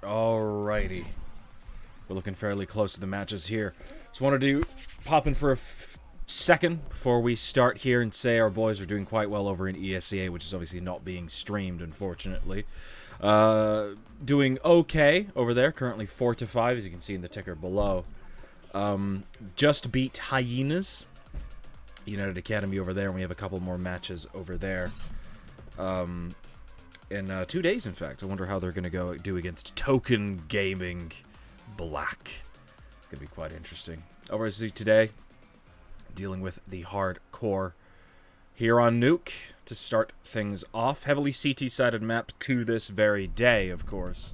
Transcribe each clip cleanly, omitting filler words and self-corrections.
Alrighty. We're looking fairly close to the matches here. Just wanted to pop in for a second before we start here and say our boys are doing quite well over in ESEA, which is obviously not being streamed, unfortunately. Doing okay over there, currently 4-5, as you can see in the ticker below. Just beat Hyenas, United Academy over there, and we have a couple more matches over there. In 2 days, in fact. I wonder how they're going to do against Token Gaming Black. It's going to be quite interesting. Obviously today, dealing with the hardcore here on Nuke to start things off. Heavily CT-sided map to this very day, of course,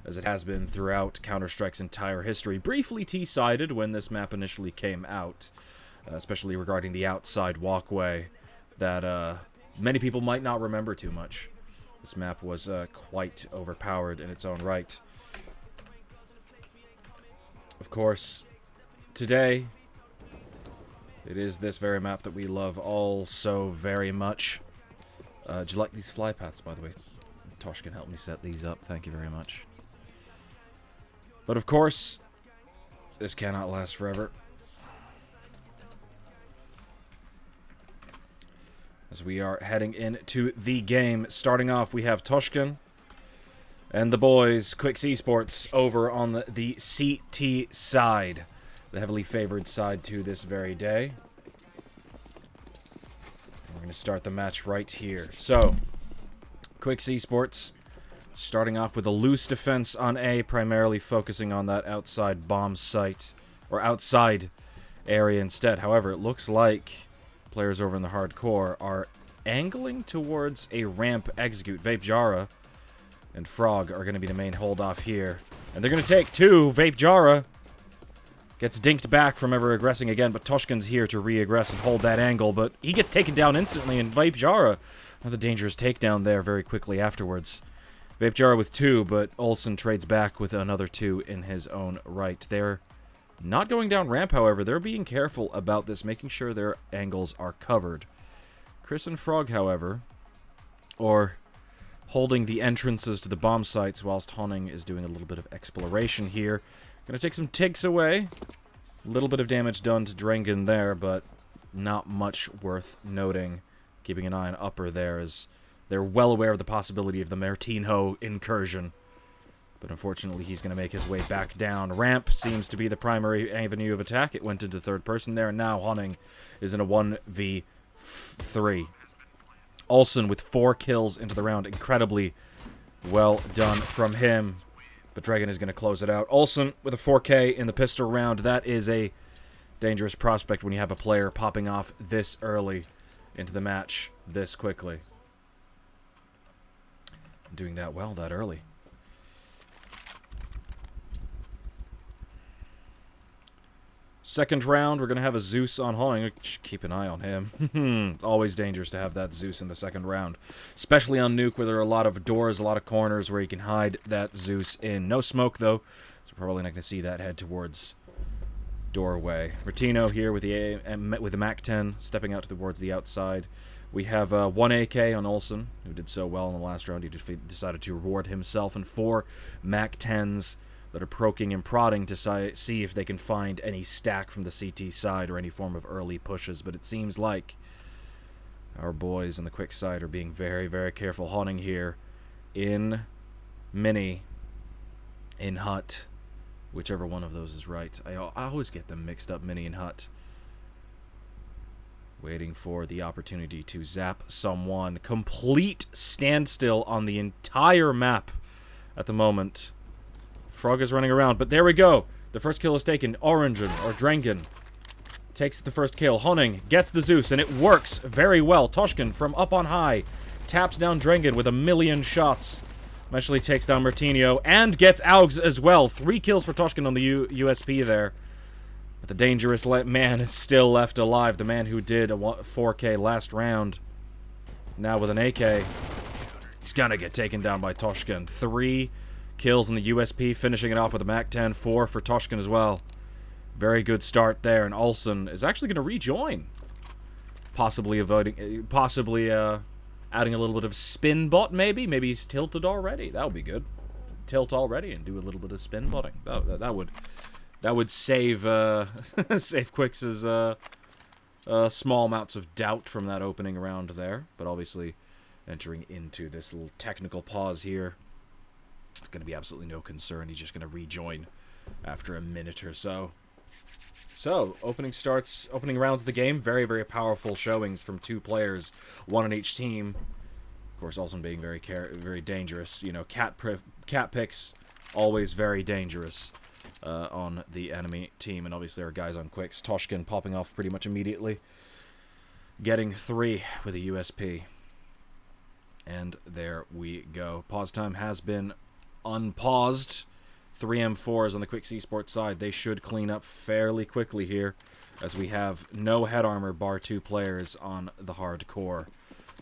as it has been throughout Counter-Strike's entire history. Briefly T-sided when this map initially came out, especially regarding the outside walkway that many people might not remember too much. This map was quite overpowered in its own right. Of course, today, it is this very map that we love all so very much. Do you like these fly paths, by the way? Tosh can help me set these up. Thank you very much. But of course, this cannot last forever. As we are heading into the game. Starting off, we have Toshkin and the boys, Quixz Esports, over on the CT side. The heavily favored side to this very day. We're going to start the match right here. So, Quixz Esports starting off with a loose defense on A, primarily focusing on that outside bomb site, or outside area instead. However, it looks like players over in the hardcore are angling towards a ramp execute. Vape Jara and Frog are going to be the main hold-off here. And they're going to take two. Vape Jara gets dinked back from ever aggressing again, but Toshkin's here to re-aggress and hold that angle, but he gets taken down instantly, and Vape Jara, another dangerous takedown there very quickly afterwards. Vape Jara with two, but Olsen trades back with another two in his own right. They're not going down ramp, however. They're being careful about this, making sure their angles are covered. Chris and Frog, however, are holding the entrances to the bomb sites, whilst Honning is doing a little bit of exploration here. Gonna take some ticks away. A little bit of damage done to Drengen there, but not much worth noting. Keeping an eye on upper there, as they're well aware of the possibility of the Martinho incursion. But unfortunately, he's going to make his way back down. Ramp seems to be the primary avenue of attack. It went into third person there, and now Honning is in a 1v3. Olsen with 4 kills into the round. Incredibly well done from him. But Dragon is going to close it out. Olsen with a 4K in the pistol round. That is a dangerous prospect when you have a player popping off this early into the match this quickly. Doing that well that early. Second round, we're going to have a Zeus on Honning. Keep an eye on him. Always dangerous to have that Zeus in the second round. Especially on Nuke, where there are a lot of doors, a lot of corners where you can hide that Zeus in. No smoke, though, so we're probably not going to see that head towards doorway. Martino here with the MAC-10, stepping out towards the outside. We have 1 AK on Olsen, who did so well in the last round. He decided to reward himself, and 4 MAC-10s that are proking and prodding to see if they can find any stack from the CT side or any form of early pushes. But it seems like our boys on the quick side are being very, very careful. Honning here in Mini, in Hut, whichever one of those is right. I always get them mixed up, Mini and Hut. Waiting for the opportunity to zap someone. Complete standstill on the entire map at the moment. Frog is running around, but there we go. The first kill is taken. Orangen, or Drengen, takes the first kill. Honning gets the Zeus, and it works very well. Toshkin from up on high taps down Drengen with a million shots. Eventually takes down Martinho, and gets Augs as well. 3 kills for Toshkin on the USP there. But the dangerous man is still left alive. The man who did a 4K last round. Now with an AK. He's gonna get taken down by Toshkin. 3 kills in the USP, finishing it off with a MAC-10. 4 for Toshkin as well. Very good start there, and Olsen is actually going to rejoin. Possibly adding a little bit of spin bot, maybe? Maybe he's tilted already. That would be good. tilt already and do a little bit of spin botting. That would save save Quix's small amounts of doubt from that opening round there. But obviously, entering into this little technical pause here, it's going to be absolutely no concern. He's just going to rejoin after a minute or so. So, opening rounds of the game, very, very powerful showings from 2 players, 1 on each team. Of course, Olsen being very dangerous. You know, cat picks, always very dangerous on the enemy team. And obviously there are guys on Quixz. Toshkin popping off pretty much immediately. Getting 3 with a USP. And there we go. Pause time has been unpaused. 3 M4s on the Quixz Esports side. They should clean up fairly quickly here, as we have no head armor bar 2 players on the hardcore.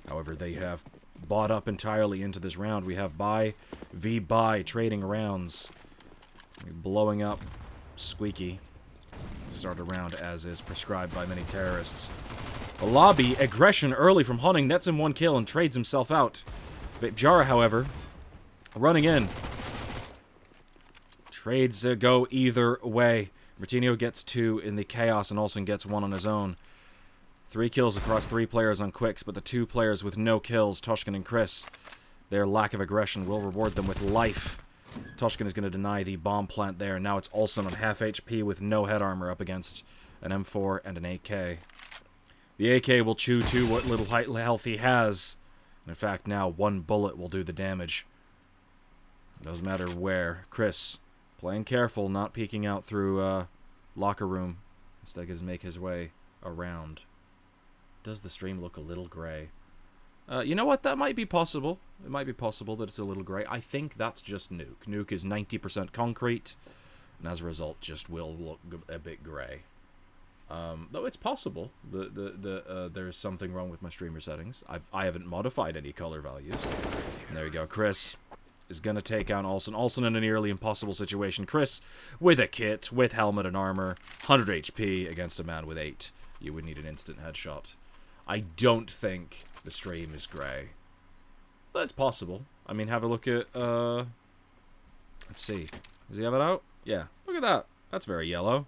However, they have bought up entirely into this round. We have buy v buy trading rounds. Blowing up Squeaky to start a round, as is prescribed by many terrorists. The lobby, aggression early from Hunting, nets him 1 kill and trades himself out. Jara, however, running in. Trades go either way. Martino gets 2 in the chaos and Olsen gets 1 on his own. 3 kills across 3 players on Quixz, but the 2 players with no kills, Toshkin and Chris, their lack of aggression will reward them with life. Toshkin is going to deny the bomb plant there. Now it's Olsen on half HP with no head armor up against an M4 and an AK. The AK will chew to what little health he has. In fact, now 1 bullet will do the damage. Doesn't matter where. Chris, playing careful, not peeking out through locker room. Instead, going to make his way around. Does the stream look a little gray? You know what? That might be possible. It might be possible that it's a little gray. I think that's just Nuke. Nuke is 90% concrete, and as a result, just will look a bit gray. Though it's possible. There's something wrong with my streamer settings. I haven't modified any color values. And there you go. Chris is going to take down Olsen. Olsen in a nearly impossible situation. Chris with a kit, with helmet and armor, 100 HP against a man with 8. You would need an instant headshot. I don't think the stream is grey. But it's possible. I mean, have a look at, let's see. Does he have it out? Yeah. Look at that. That's very yellow.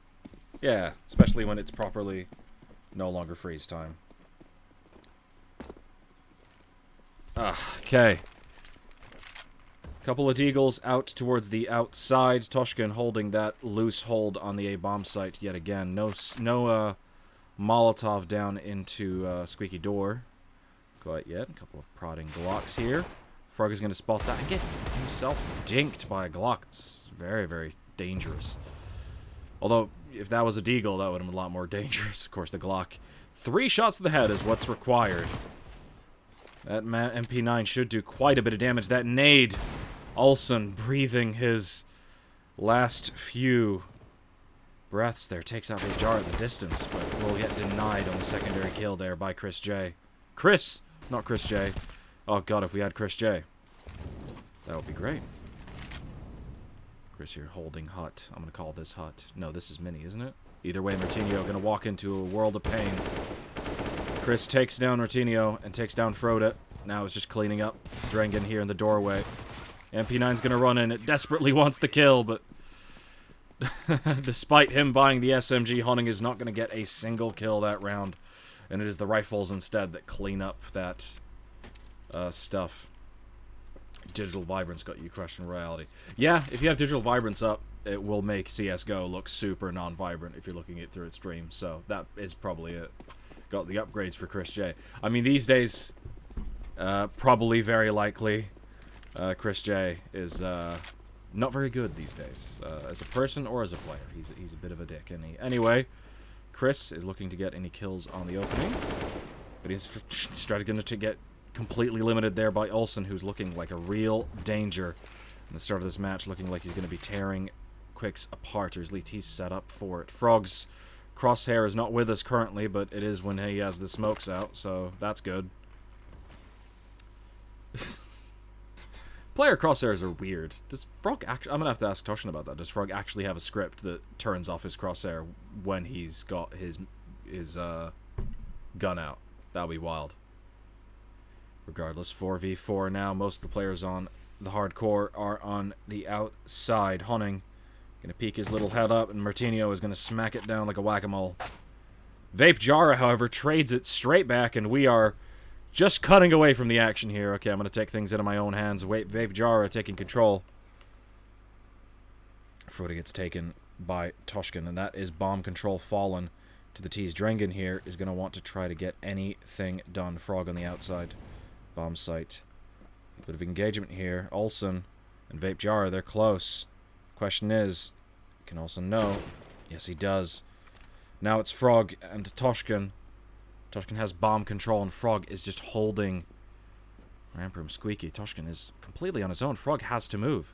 Yeah, especially when it's properly no longer freeze time. Okay. Couple of deagles out towards the outside. Toshkin holding that loose hold on the A-bomb site yet again. No Molotov down into Squeaky door quite yet. A couple of prodding Glocks here. Frog is going to spot that and get himself dinked by a Glock. It's very, very dangerous. Although, if that was a deagle, that would have been a lot more dangerous. Of course, the Glock. 3 shots to the head is what's required. That MP9 should do quite a bit of damage. That nade, Olsen breathing his last few breaths there, takes out his jar at the distance, but will get denied on the secondary kill there by Chris J. Chris! Not Chris J. Oh god, if we had Chris J. That would be great. Chris here holding Hut. I'm going to call this Hut. No, this is Mini, isn't it? Either way, Martinho going to walk into a world of pain. Chris takes down Martinho and takes down Froda. Now it's just cleaning up. Drengen here in the doorway. MP9's going to run in. It desperately wants the kill, but despite him buying the SMG, Hunting is not going to get a single kill that round. And it is the rifles instead that clean up that stuff. Digital Vibrance got you crushed in reality. Yeah, if you have Digital Vibrance up, it will make CSGO look super non-vibrant if you're looking at it through its stream. So that is probably it. Got the upgrades for Chris J. I mean, these days, probably very likely, Chris J is not very good these days. As a person or as a player. He's a bit of a dick. Anyway, Chris is looking to get any kills on the opening. But he's going to get completely limited there by Olsen, who's looking like a real danger in the start of this match, looking like he's going to be tearing Quixz apart, or at least he's set up for it. Frog's crosshair is not with us currently, but it is when he has the smokes out, so that's good. Player crosshairs are weird. Does Frog actually... I'm going to have to ask Toshin about that. Does Frog actually have a script that turns off his crosshair when he's got his gun out? That would be wild. Regardless, 4v4 now. Most of the players on the hardcore are on the outside. Hunning gonna peek his little head up, and Martinho is gonna smack it down like a whack-a-mole. Vape Jara, however, trades it straight back, and we are just cutting away from the action here. Okay, I'm gonna take things into my own hands. Vape Jara taking control. Frode gets taken by Toshkin, and that is bomb control fallen to the T's. Drengen here is going to want to try to get anything done. Frog on the outside. Bomb site. A bit of engagement here. Olsen and Vape Jara, they're close. Question is, can Olsen know? Yes, he does. Now it's Frog and Toshkin. Toshkin has bomb control, and Frog is just holding Ramp Room squeaky. Toshkin is completely on his own. Frog has to move.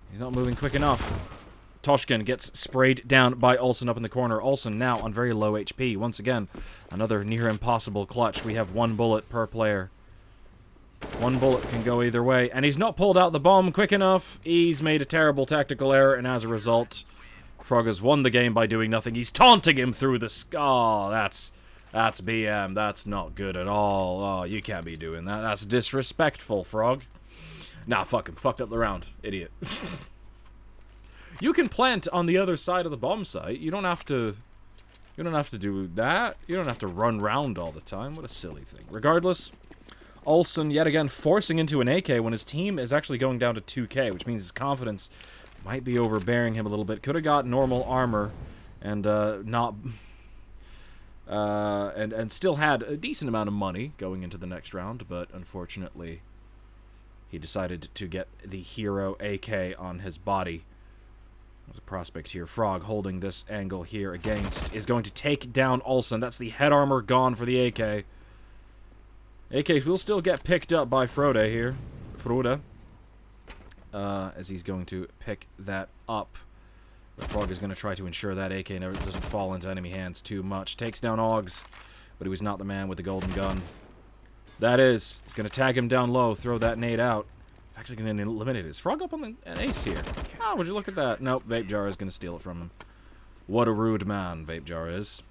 He's not moving quick enough. Toshkin gets sprayed down by Olsen up in the corner. Olsen now on very low HP. Once again, another near impossible clutch. We have 1 bullet per player. 1 bullet can go either way. And he's not pulled out the bomb quick enough. He's made a terrible tactical error, and as a result, Frog has won the game by doing nothing. He's taunting him through the sky. That's BM. That's not good at all. Oh, you can't be doing that. That's disrespectful, Frog. Nah, fuck him. Fucked up the round. Idiot. You can plant on the other side of the bomb site. You don't have to do that. You don't have to run round all the time. What a silly thing. Regardless, Olsen yet again forcing into an AK when his team is actually going down to 2k, which means his confidence might be overbearing him a little bit. Could have got normal armor and and still had a decent amount of money going into the next round, but unfortunately he decided to get the hero AK on his body. There's a prospect here. Frog holding this angle here against is going to take down Olsen. That's the head armor gone for the AK. AK will still get picked up by Frode here. Frode. As he's going to pick that up. But Frog is going to try to ensure that AK never doesn't fall into enemy hands too much. Takes down Augs, but he was not the man with the golden gun. That is. He's going to tag him down low, throw that nade out. Actually going to eliminate it. Is Frog up on an ace here? Oh, would you look at that? Nope, Vape Jar is going to steal it from him. What a rude man Vape Jar is.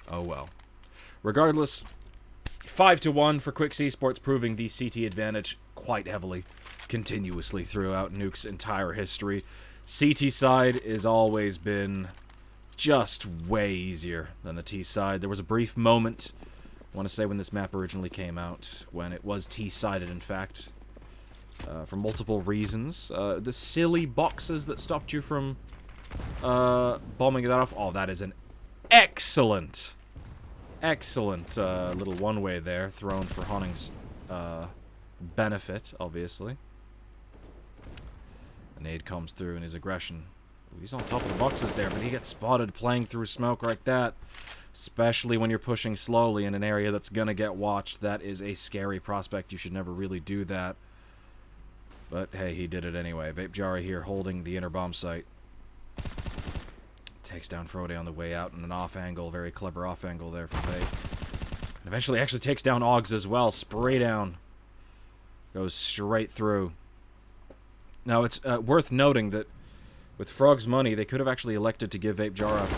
Oh well. Regardless, 5-1 for Quixz Esports, proving the CT advantage quite heavily, continuously throughout Nuke's entire history. CT side has always been just way easier than the T side. There was a brief moment, I want to say when this map originally came out, when it was T-sided in fact. For multiple reasons. The silly boxes that stopped you from bombing that off. Oh, that is an excellent little one-way there, thrown for Honning's benefit, obviously. The nade comes through in his aggression. Ooh, he's on top of the boxes there, but he gets spotted playing through smoke like that. Especially when you're pushing slowly in an area that's gonna get watched. That is a scary prospect. You should never really do that. But hey, he did it anyway. Vape Jara here holding the inner bomb site. Takes down Frode on the way out in an off angle. Very clever off angle there from Vape. And eventually actually takes down Augs as well. Spray down. Goes straight through. Now it's worth noting that with Frog's money, they could have actually elected to give Vape Jara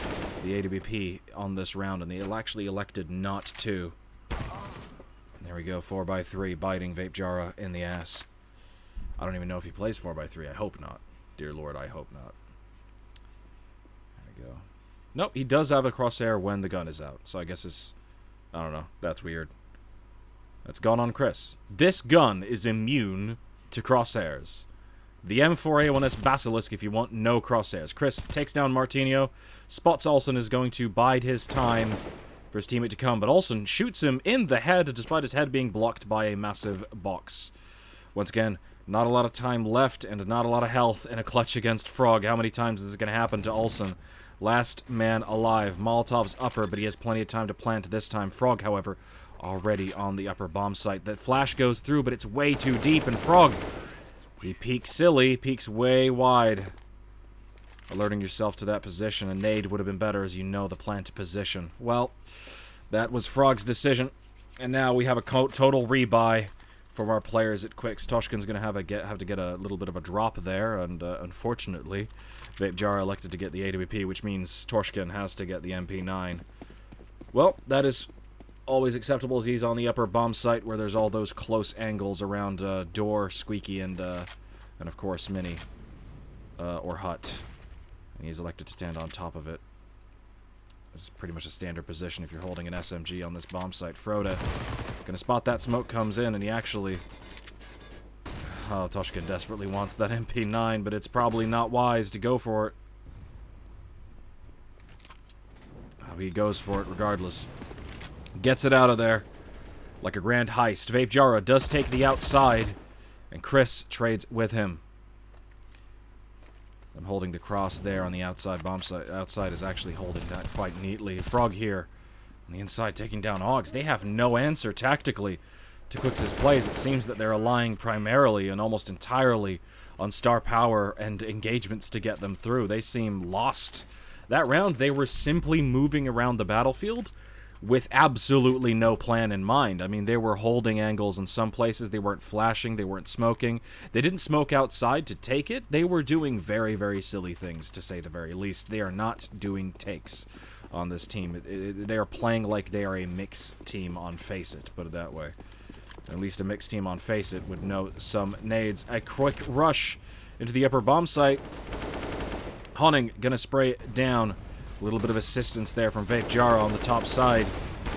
the AWP on this round, and they actually elected not to. And there we go, 4x3, biting Vape Jara in the ass. I don't even know if he plays 4x3. I hope not. Dear Lord, I hope not. There we go. Nope, he does have a crosshair when the gun is out. So I guess it's... I don't know. That's weird. That's gone on Chris. This gun is immune to crosshairs. The M4A1S Basilisk, if you want, no crosshairs. Chris takes down Martinho. Spots Olsen, is going to bide his time for his teammate to come. But Olsen shoots him in the head, despite his head being blocked by a massive box. Once again... not a lot of time left and not a lot of health in a clutch against Frog. How many times is this going to happen to Olsen? Last man alive. Molotov's upper, but he has plenty of time to plant this time. Frog, however, already on the upper bomb site. That flash goes through, but it's way too deep, and Frog, he peeks silly, peeks way wide. Alerting yourself to that position. A nade would have been better, as you know the plant position. Well, that was Frog's decision, and now we have a total rebuy from our players at Quixz. Toshkin's going to have to get a little bit of a drop there, and unfortunately, Vape Jara elected to get the AWP, which means Toshkin has to get the MP9. Well, that is always acceptable as he's on the upper bomb site where there's all those close angles around Door, Squeaky, and of course Mini or Hut. And he's elected to stand on top of it. This is pretty much a standard position if you're holding an SMG on this bomb site. Froda gonna spot that smoke comes in, and he actually... Oh, Toshkin desperately wants that MP9, but it's probably not wise to go for it. Oh, he goes for it regardless. Gets it out of there like a grand heist. Vape Jara does take the outside, and Quixz trades with him. I'm holding the cross there on the outside bomb site. Outside is actually holding that quite neatly. Frog here on the inside taking down Augs. They have no answer tactically to Quix's plays. It seems that they're relying primarily and almost entirely on star power and engagements to get them through. They seem lost. That round, they were simply moving around the battlefield with absolutely no plan in mind. I mean, they were holding angles in some places. They weren't flashing. They weren't smoking. They didn't smoke outside to take it. They were doing very, very silly things, to say the very least. They are not doing takes on this team. They are playing like they are a mixed team on Face It, put it that way. At least a mixed team on Face It would know some nades. A quick rush into the upper bomb site. Hunning gonna spray down. A little bit of assistance there from Vape Jara on the top side.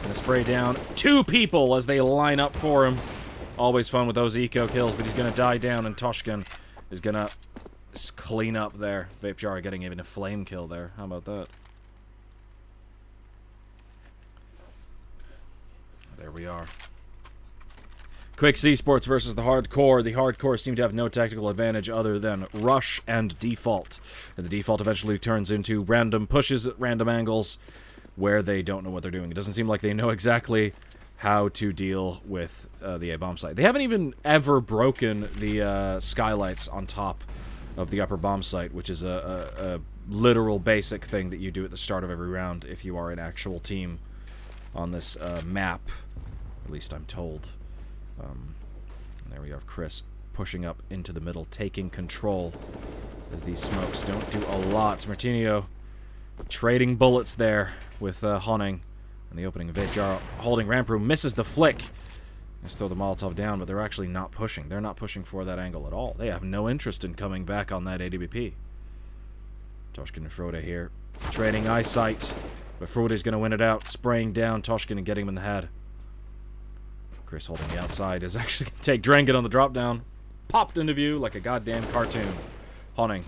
Gonna spray down 2 people as they line up for him. Always fun with those eco kills, but he's gonna die down, and Toshkin is gonna clean up there. Vape Jara getting even a flame kill there. How about that? There we are. Quixz Esports versus the Hardcore. The Hardcore seem to have no tactical advantage other than rush and default. And the default eventually turns into random pushes at random angles where they don't know what they're doing. It doesn't seem like they know exactly how to deal with the A-bomb site. They haven't even ever broken the skylights on top of the upper bomb site, which is a literal basic thing that you do at the start of every round if you are an actual team on this map. At least I'm told. There we have Quixz pushing up into the middle, taking control as these smokes don't do a lot. Martinio trading bullets there with Honning in the opening of Vape Jara. Holding ramp room, misses the flick. Just throw the Molotov down, but they're actually not pushing. They're not pushing for that angle at all. They have no interest in coming back on that AWP. Toshkin and Froda here, trading eyesight, but Froda's going to win it out, spraying down Toshkin and getting him in the head. Quixz holding the outside is actually going to take Drangen on the drop down. Popped into view like a goddamn cartoon. Honning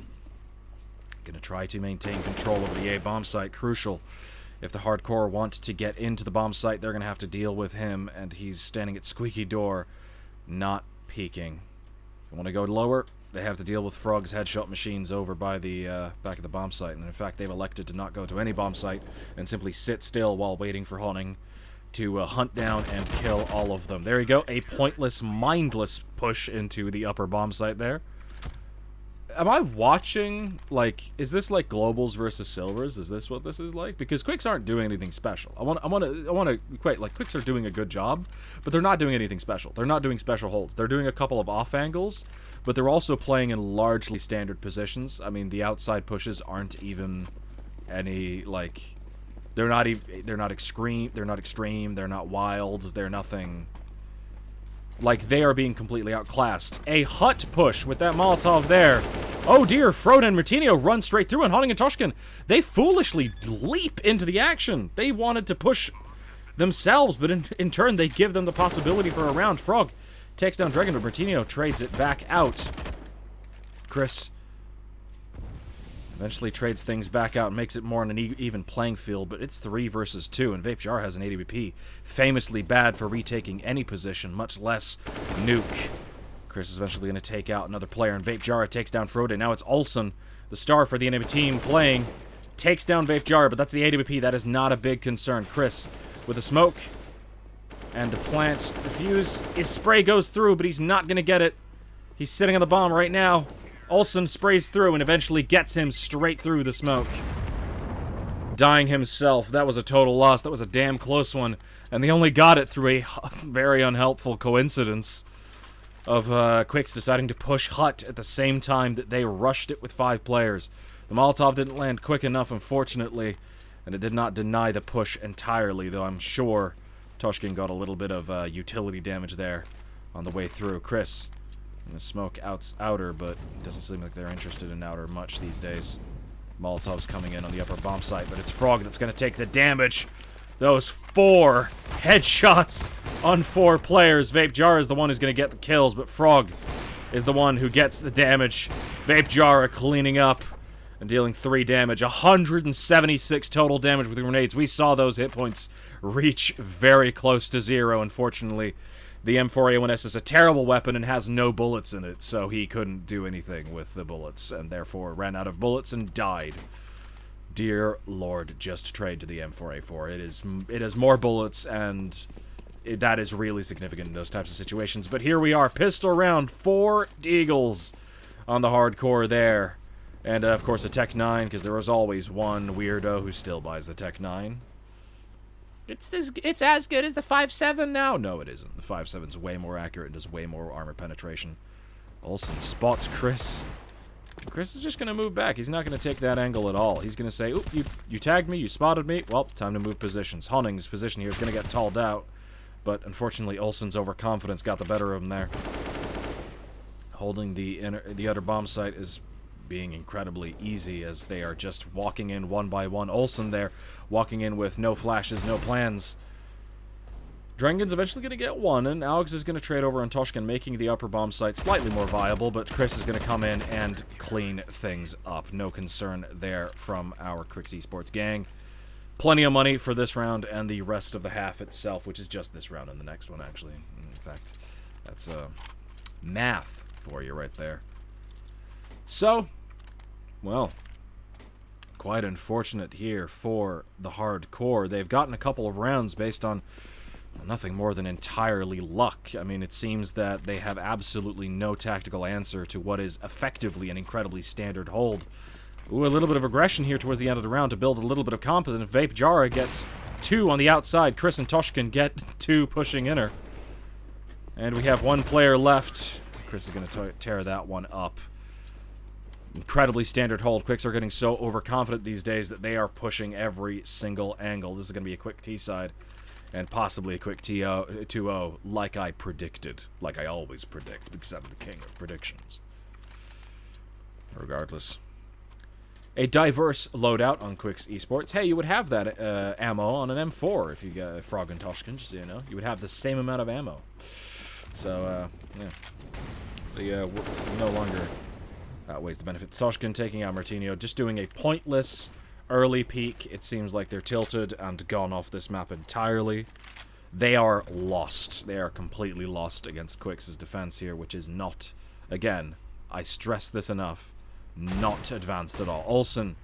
going to try to maintain control over the A-bomb site. Crucial. If the Hardcore want to get into the bomb site, they're going to have to deal with him, and he's standing at Squeaky Door, not peeking. If you want to go lower, they have to deal with Frog's headshot machines over by the back of the bomb site. And in fact, they've elected to not go to any bomb site and simply sit still while waiting for Honning to hunt down and kill all of them. There you go. A pointless, mindless push into the upper bomb site there. Am I watching, like, is this like globals versus silvers? Is this what this is like? Because Quixz aren't doing anything special. I want to equate, like, Quixz are doing a good job, but they're not doing anything special. They're not doing special holds. They're doing a couple of off angles, but they're also playing in largely standard positions. I mean, the outside pushes aren't even any, like, they're not extreme, they're not wild, they're nothing. Like, they are being completely outclassed. A Hut push with that Molotov there. Oh dear, Froda and Martinio run straight through, and Honning and Toshkin, they foolishly leap into the action. They wanted to push themselves, but in turn, they give them the possibility for a round. Frog takes down Dragon, but Martinio trades it back out. Quixz eventually trades things back out and makes it more on an even playing field, but it's 3 versus 2, and Vape Jara has an AWP famously bad for retaking any position, much less Nuke. Quixz is eventually going to take out another player, and Vape Jara takes down Froda. Now it's Olsen, the star for the enemy team, playing. Takes down Vape Jara, but that's the AWP. That is not a big concern. Quixz with a smoke and the plant. The fuse, his spray goes through, but he's not going to get it. He's sitting on the bomb right now. Olsen sprays through and eventually gets him straight through the smoke. Dying himself. That was a total loss. That was a damn close one. And they only got it through a very unhelpful coincidence of Quixz deciding to push Hut at the same time that they rushed it with 5 players. The Molotov didn't land quick enough, unfortunately, and it did not deny the push entirely, though I'm sure Toshkin got a little bit of utility damage there on the way through. Quixz in the smoke outer, but it doesn't seem like they're interested in outer much these days. Molotov's coming in on the upper bomb site, but it's Frog that's going to take the damage. Those 4 headshots on 4 players. Vape Jar is the one who's going to get the kills, but Frog is the one who gets the damage. Vape Jar cleaning up and dealing 3 damage. 176 total damage with grenades. We saw those hit points reach very close to 0. Unfortunately, the M4A1S is a terrible weapon and has no bullets in it, so he couldn't do anything with the bullets, and therefore ran out of bullets and died. Dear Lord, just trade to the M4A4. It has more bullets, and that is really significant in those types of situations. But here we are, pistol round, 4 Deagles on the hardcore there. And, of course, a Tech 9, because there was always one weirdo who still buys the Tech 9. It's as good as the 5.7 now. No, it isn't. The 5.7's way more accurate and does way more armor penetration. Olsen spots Quixz. Quixz is just going to move back. He's not going to take that angle at all. He's going to say, oop, you tagged me, you spotted me. Well, time to move positions. Honning's position here is going to get talled out. But, unfortunately, Olsen's overconfidence got the better of him there. Holding the other bomb site is being incredibly easy as they are just walking in one by one. Olsen there, walking in with no flashes, no plans. Drengen's eventually going to get one, and Alex is going to trade over on Toshkin, making the upper bomb site slightly more viable, but Quixz is going to come in and clean things up. No concern there from our Quixz Esports gang. Plenty of money for this round and the rest of the half itself, which is just this round and the next one, actually. In fact, that's math for you right there. So, well, quite unfortunate here for the hardcore. They've gotten a couple of rounds based on nothing more than entirely luck. I mean, it seems that they have absolutely no tactical answer to what is effectively an incredibly standard hold. Ooh, a little bit of aggression here towards the end of the round to build a little bit of confidence. Vape Jara gets 2 on the outside. Chris and Toshkin get 2 pushing inner. And we have 1 player left. Chris is going to tear that one up. Incredibly standard hold. Quixz are getting so overconfident these days that they are pushing every single angle. This is going to be a quick T-side. And possibly a quick 2-0, like I predicted. Like I always predict, because I'm the king of predictions. Regardless. A diverse loadout on Quixz Esports. Hey, you would have that ammo on an M4 if you got Frog and Toshkin, just so you know. You would have the same amount of ammo. So, yeah. No longer outweighs the benefits. Toshkin taking out Martinho, just doing a pointless early peek. It seems like they're tilted and gone off this map entirely. They are lost. They are completely lost against Quix's defense here, which is not, again, I stress this enough, not advanced at all. Olsen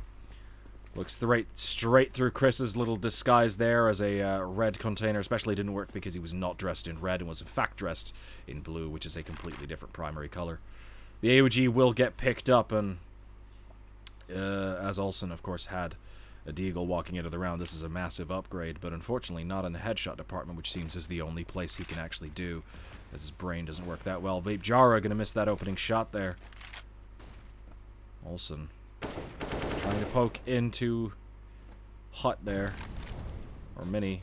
looks straight through Chris's little disguise there as a red container. Especially didn't work because he was not dressed in red and was in fact dressed in blue, which is a completely different primary color. The AOG will get picked up, and as Olsen, of course, had a Deagle walking into the round, this is a massive upgrade, but unfortunately not in the headshot department, which seems is the only place he can actually do, as his brain doesn't work that well. Vape Jara going to miss that opening shot there. Olsen trying to poke into Hut there, or Mini.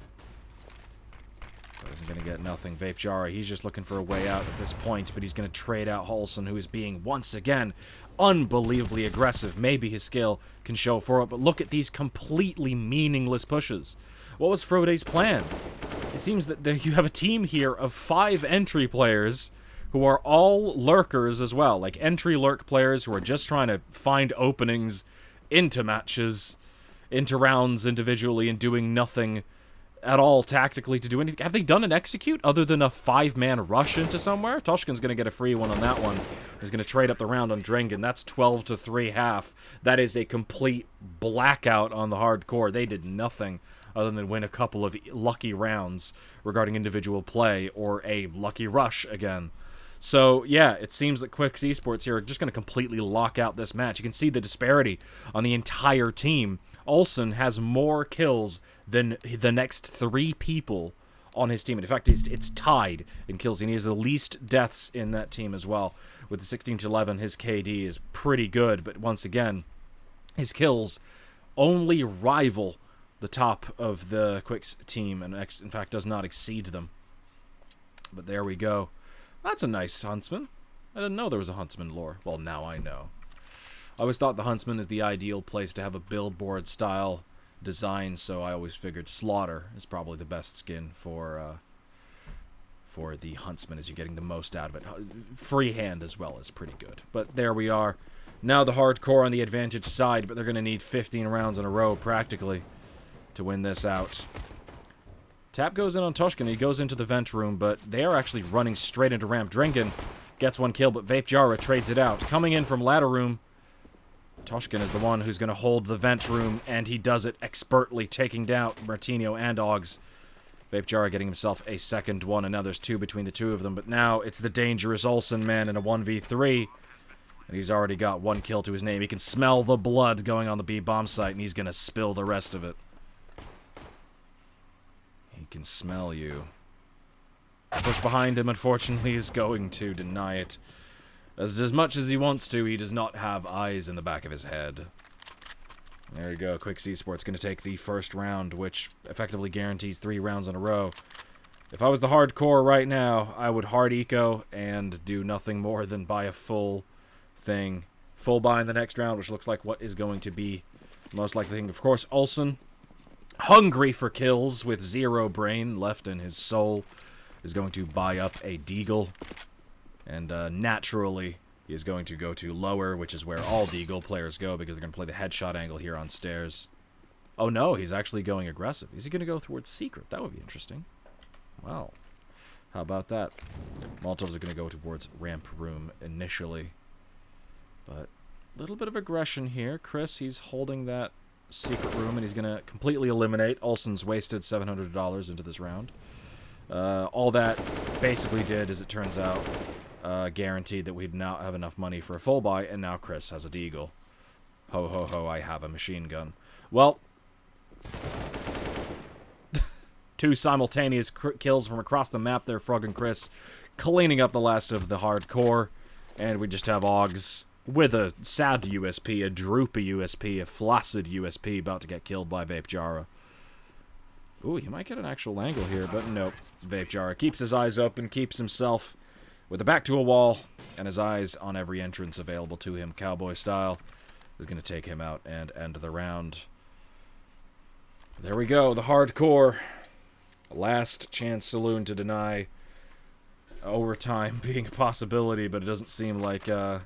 But isn't going to get nothing. Vape Jara, he's just looking for a way out at this point, but he's going to trade out Olsen, who is being, once again, unbelievably aggressive. Maybe his skill can show for it, but look at these completely meaningless pushes. What was Frode's plan? It seems that you have a team here of 5 entry players who are all lurkers as well, like entry lurk players who are just trying to find openings into matches, into rounds individually, and doing nothing at all tactically to do anything. Have they done an execute other than a 5-man rush into somewhere? Toshkin's going to get a free one on that one. He's going to trade up the round on Drengen. That's 12 to 3 half. That is a complete blackout on the hardcore. They did nothing other than win a couple of lucky rounds regarding individual play or a lucky rush again. So, yeah, it seems that Quixz Esports here are just going to completely lock out this match. You can see the disparity on the entire team. Olsen has more kills than the next 3 people on his team. In fact, it's tied in kills, and he has the least deaths in that team as well. With the 16 to 11, his KD is pretty good, but once again, his kills only rival the top of the Quixz team, and in fact does not exceed them. But there we go. That's a nice huntsman. I didn't know there was a huntsman lore. Well, now I know. I always thought the huntsman is the ideal place to have a billboard style design, so I always figured Slaughter is probably the best skin for the huntsman, as you're getting the most out of it. Freehand as well is pretty good. But there we are. Now the hardcore on the advantage side, but they're going to need 15 rounds in a row, practically, to win this out. Tap goes in on Toshkin. He goes into the vent room, but they are actually running straight into ramp. Drengen gets one kill, but Vapejara trades it out. Coming in from ladder room, Toshkin is the one who's going to hold the vent room, and he does it expertly, taking down Martino and Oggs. Vapejara getting himself a second one, and now there's two between the two of them. But now it's the dangerous Olsen man in a 1v3. And he's already got one kill to his name. He can smell the blood going on the B bomb site, and he's going to spill the rest of it. He can smell you. Push behind him, unfortunately, is going to deny it. As much as he wants to, he does not have eyes in the back of his head. There you go. Quixz Esports going to take the first round, which effectively guarantees 3 rounds in a row. If I was the hardcore right now, I would hard eco and do nothing more than buy a full thing. Full buy in the next round, which looks like what is going to be the most likely thing. Of course, Olsen, hungry for kills with 0 brain left in his soul, is going to buy up a Deagle. And naturally, he is going to go to lower, which is where all Deagle players go, because they're going to play the headshot angle here on stairs. Oh no, he's actually going aggressive. Is he going to go towards secret? That would be interesting. Well, how about that? Molotovs are going to go towards ramp room initially. But a little bit of aggression here. Chris, he's holding that secret room, and he's going to completely eliminate. Olsen's wasted $700 into this round. All that basically did, as it turns out, guaranteed that we'd now have enough money for a full buy, and now Chris has a Deagle. Ho, ho, ho, I have a machine gun. Well, 2 simultaneous kills from across the map there, Frog and Chris, cleaning up the last of the hardcore, and we just have Oggs with a sad USP, a droopy USP, a flaccid USP, about to get killed by Vapejara. Ooh, he might get an actual angle here, but nope. Vapejara keeps his eyes open, keeps himself with a back to a wall, and his eyes on every entrance available to him, cowboy style, is going to take him out and end the round. There we go, the hardcore. Last chance saloon to deny overtime being a possibility, but it doesn't seem like they're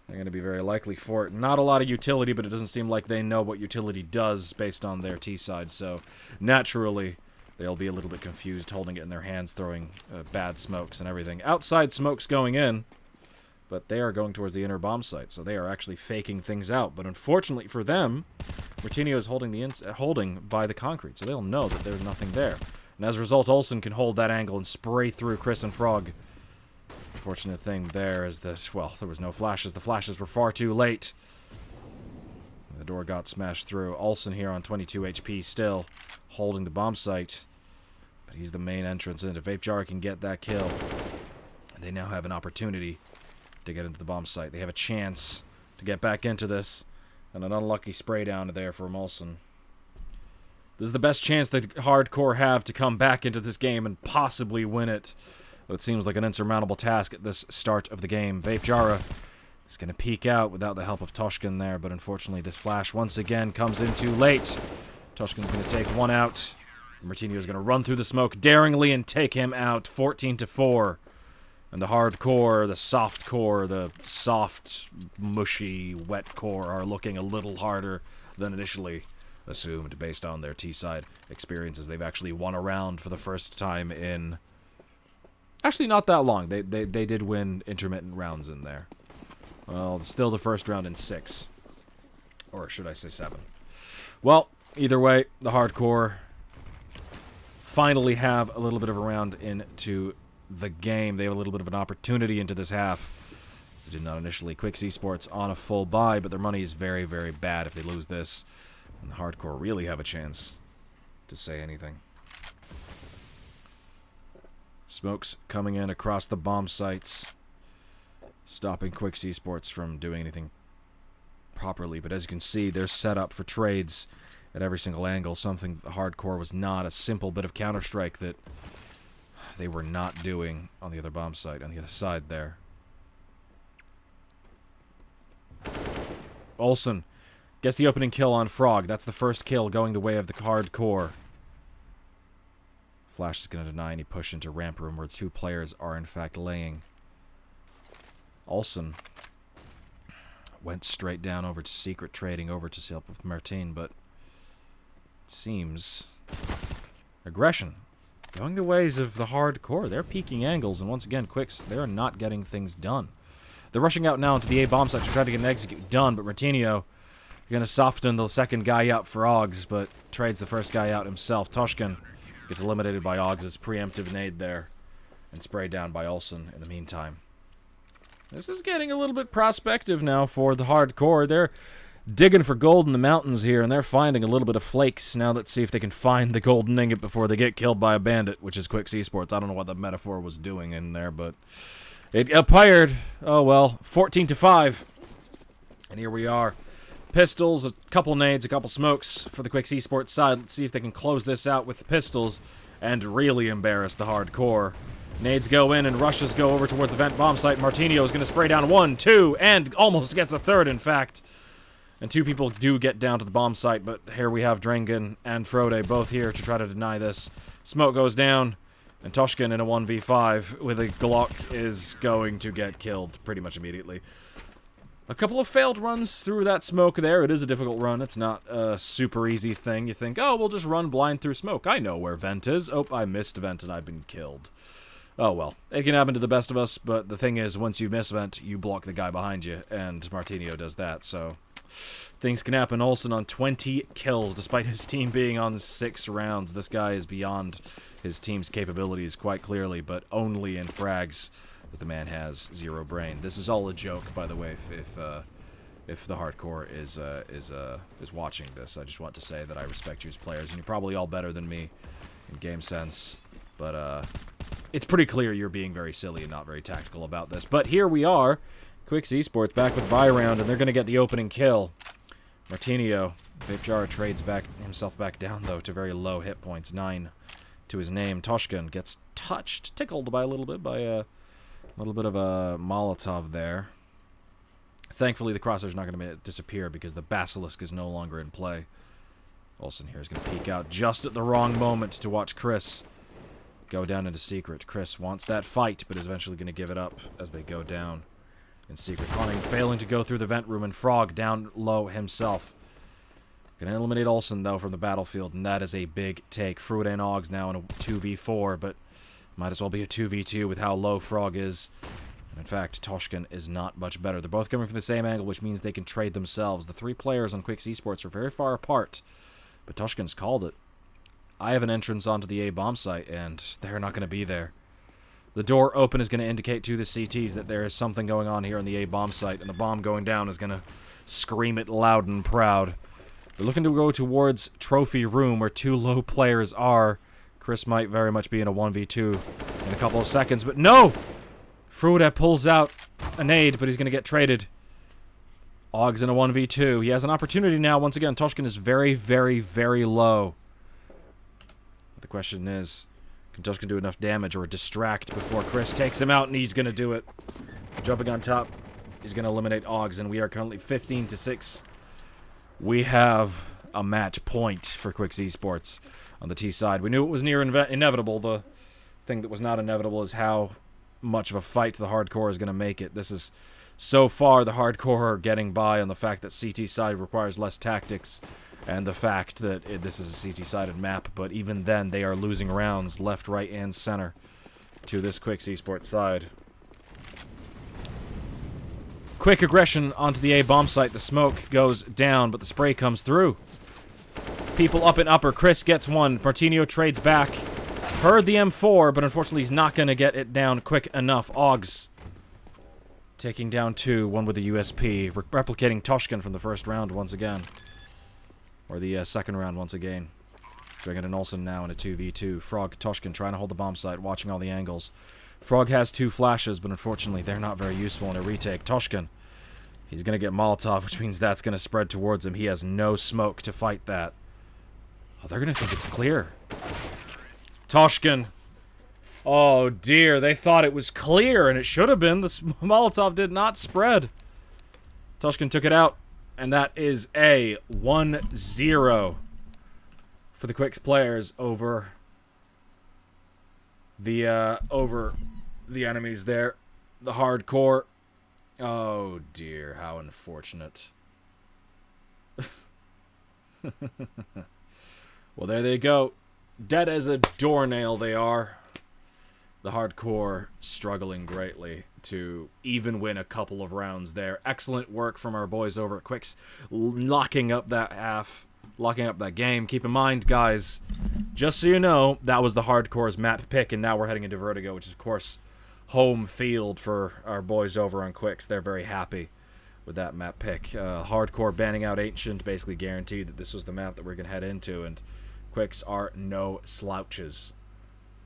going to be very likely for it. Not a lot of utility, but it doesn't seem like they know what utility does based on their T-side, so naturally they'll be a little bit confused holding it in their hands, throwing bad smokes and everything. Outside smokes going in, but they are going towards the inner bomb site, so they are actually faking things out. But unfortunately for them, Martino is holding by the concrete, so they'll know that there's nothing there. And as a result, Olsen can hold that angle and spray through Chris and Frog. Unfortunate thing there is that, well, there was no flashes. The flashes were far too late. The door got smashed through. Olsen here on 22 HP still, holding the bomb site. But he's the main entrance into. Vapejara can get that kill. And they now have an opportunity to get into the bomb site. They have a chance to get back into this. And an unlucky spray down there from Olsen. This is the best chance that hardcore have to come back into this game and possibly win it. Though it seems like an insurmountable task at this start of the game. Vapejara is going to peek out without the help of Toshkin there, but unfortunately this flash once again comes in too late. Toshkin's going to take one out. Martino is going to run through the smoke daringly and take him out 14-4. And the hardcore, the soft core, the soft, mushy, wet core are looking a little harder than initially assumed based on their T-side experiences. They've actually won a round for the first time in... Actually, not that long. They did win intermittent rounds in there. Well, still the first round in 6. Or should I say 7. Well, either way, the hardcore finally have a little bit of a round into the game. They have a little bit of an opportunity into this half. They did not initially. Quixz Esports on a full buy, but their money is very, very bad if they lose this. And the hardcore really have a chance to say anything. Smokes coming in across the bomb sites, stopping Quixz Esports from doing anything properly. But as you can see, they're set up for trades at every single angle, something the hardcore was not, a simple bit of counter-strike that they were not doing on the other bomb site, on the other side there. Olsen gets the opening kill on Frog. That's the first kill going the way of the hardcore. Flash is going to deny any push into ramp room where 2 players are in fact laying. Olsen went straight down over to Secret, trading over to help with Martin, but it seems aggression going the ways of the hardcore. They're peeking angles, and once again, Quixz, they're not getting things done. They're rushing out now into the A bomb site to try to get an execute done, but Martinio going to soften the second guy up for Oggs, but trades the first guy out himself. Toshkin gets eliminated by Oggs' preemptive nade there, and sprayed down by Olsen in the meantime. This is getting a little bit prospective now for the hardcore. They're digging for gold in the mountains here, and they're finding a little bit of flakes. Now let's see if they can find the golden ingot before they get killed by a bandit, which is Quixz Esports. I don't know what the metaphor was doing in there, but it appeared. Oh well, 14-5. And here we are. Pistols, a couple nades, a couple smokes for the Quixz Esports side. Let's see if they can close this out with the pistols and really embarrass the hardcore. Nades go in and rushes go over towards the vent bomb site. Martinio is going to spray down 1, 2, and almost gets a third, in fact. And 2 people do get down to the bomb site, but here we have Drengen and Frode both here to try to deny this. Smoke goes down, and Toshkin in a 1v5 with a Glock is going to get killed pretty much immediately. A couple of failed runs through that smoke there. It is a difficult run. It's not a super easy thing. You think, oh, we'll just run blind through smoke. I know where vent is. Oh, I missed vent and I've been killed. Oh, well. It can happen to the best of us, but the thing is, once you miss vent, you block the guy behind you, and Martinio does that, so things can happen. Olsen on 20 kills, despite his team being on 6 rounds. This guy is beyond his team's capabilities quite clearly, but only in frags that the man has 0 brain. This is all a joke, by the way, if the hardcore is watching this. I just want to say that I respect you as players, and you're probably all better than me in game sense, but it's pretty clear you're being very silly and not very tactical about this. But here we are, Quixz Esports back with buy round, and they're going to get the opening kill. Martinio, Vipjara trades himself back down, though, to very low hit points, 9 to his name. Toshkin gets touched, tickled by a little bit by a little bit of a Molotov there. Thankfully, the crosshair's not going to disappear because the Basilisk is no longer in play. Olsen here is going to peek out just at the wrong moment to watch Chris go down into Secret. Chris wants that fight, but is eventually going to give it up as they go down in Secret. Hunting failing to go through the vent room, and Frog down low himself. Going to eliminate Olsen, though, from the battlefield, and that is a big take. Fruit and Oggs now in a 2v4, but might as well be a 2v2 with how low Frog is. And in fact, Toshkin is not much better. They're both coming from the same angle, which means they can trade themselves. The 3 players on Quixz Esports are very far apart, but Toshkin's called it. I have an entrance onto the A bomb site, and they're not going to be there. The door open is going to indicate to the CTs that there is something going on here on the A bomb site, and the bomb going down is going to scream it loud and proud. They're looking to go towards Trophy Room, where 2 low players are. Chris might very much be in a 1v2 in a couple of seconds, but no! Fruda pulls out a nade, but he's going to get traded. Oggs in a 1v2. He has an opportunity now. Once again, Toshkin is very, very, very low. The question is, can Toshkin do enough damage or distract before Chris takes him out, and he's going to do it. Jumping on top, he's going to eliminate Oggs, and we are currently 15-6. We have a match point for Quixz Esports on the T side. We knew it was near inevitable. The thing that was not inevitable is how much of a fight the hardcore is going to make it. This is, so far, the hardcore are getting by on the fact that CT side requires less tactics, and the fact that this is a CT-sided map, but even then, they are losing rounds left, right, and center to this Quixz Esports side. Quick aggression onto the A bomb site. The smoke goes down, but the spray comes through. People up and upper. Chris gets one. Martinio trades back. Heard the M4, but unfortunately he's not going to get it down quick enough. Oggs taking down 2, one with a USP, replicating Toshkin from the first round once again. Or the second round once again. Drengen and Olsen now in a 2v2. Frog, Toshkin trying to hold the bomb site, watching all the angles. Frog has 2 flashes, but unfortunately they're not very useful in a retake. Toshkin, he's going to get Molotov, which means that's going to spread towards him. He has no smoke to fight that. Oh, they're gonna think it's clear. Toshkin. Oh dear, they thought it was clear, and it should have been. The Molotov did not spread. Toshkin took it out, and that is a 1-0 for the Quixz players over the enemies there. The hardcore. Oh dear, how unfortunate. Well, there they go. Dead as a doornail they are. The hardcore struggling greatly to even win a couple of rounds there. Excellent work from our boys over at Quixz, locking up that half, locking up that game. Keep in mind, guys, just so you know, that was the hardcore's map pick, and now we're heading into Vertigo, which is, of course, home field for our boys over on Quixz. They're very happy with that map pick. Hardcore banning out Ancient basically guaranteed that this was the map that we're going to head into, and Quixz are no slouches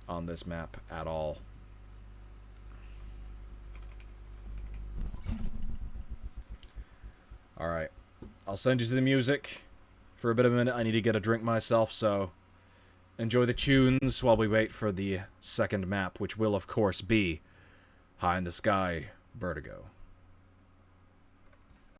on this map at all. Alright, I'll send you to the music for a bit of a minute. I need to get a drink myself, so enjoy the tunes while we wait for the second map, which will, of course, be High in the Sky Vertigo.